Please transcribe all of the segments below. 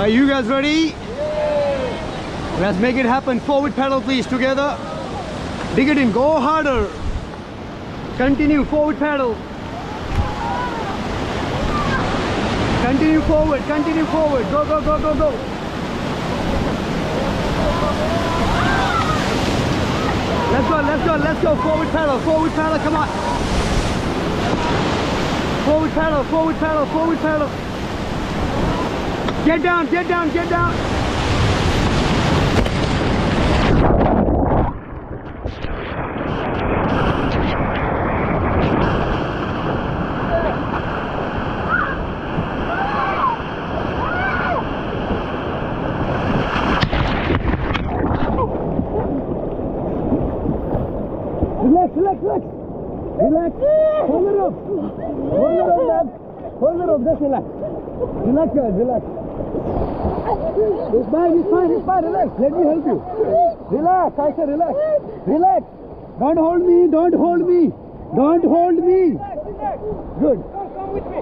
Are you guys ready? Let's make it happen. Forward pedal please, together. Dig it in, go harder. Continue, forward pedal. Continue forward, continue forward. Go, go, go, go, go. Let's go, let's go, let's go. Forward pedal, come on. Forward pedal, forward pedal, forward pedal. Get down, get down, get down. Relax, relax, relax. Relax. Hold it up. Hold it up, man. Hold it up. Just relax. Relax, guys. Relax. It's fine. It's fine. It's fine. Relax. Let me help you. Relax. I said relax. Relax. Don't hold me. Don't hold me. Don't hold me. Good. Come with me.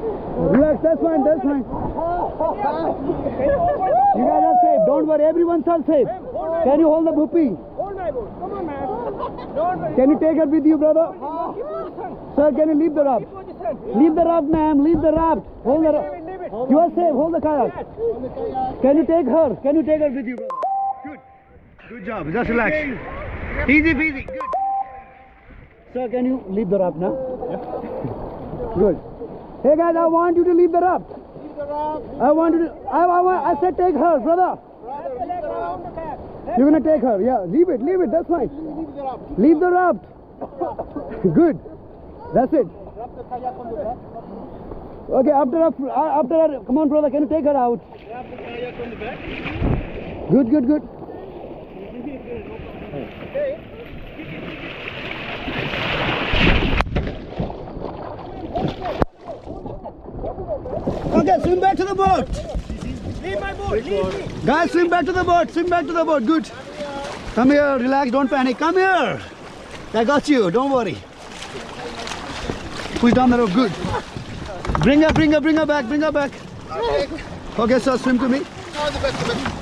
Relax. That's fine. That's fine. You guys are safe. Don't worry. Everyone's all safe. Can you hold the whoopee? Hold my boat. Come on, man. Don't worry. Can you take her with you, brother? Sir, can you leave the raft? Leave the raft, ma'am. Leave the raft. Hold the raft. You are safe. Hold the kayak. Can you take her? Can you take her with you, brother? Good. Good job. Just relax. Easy peasy. Good. Sir, can you leave the raft now? Good. Hey guys, I want you to leave the raft. Leave the raft. I want you to. I said take her, brother. You're gonna take her. Yeah. Leave it. Leave it. That's fine. Leave the raft. Leave the raft. Good. That's it. Wrap the kayak on the back. Okay, after come on, brother, can you take her out? Wrap the kayak on the back. Good, good, good. Okay. Okay, swim back to the boat. Leave my boat. Leave me. Guys, swim back to the boat. Swim back to the boat. Good. Come here. Relax. Don't panic. Come here. I got you. Don't worry. Push down the rope. Good. Bring her back. Bring her back. Okay, sir, swim to me. On the back,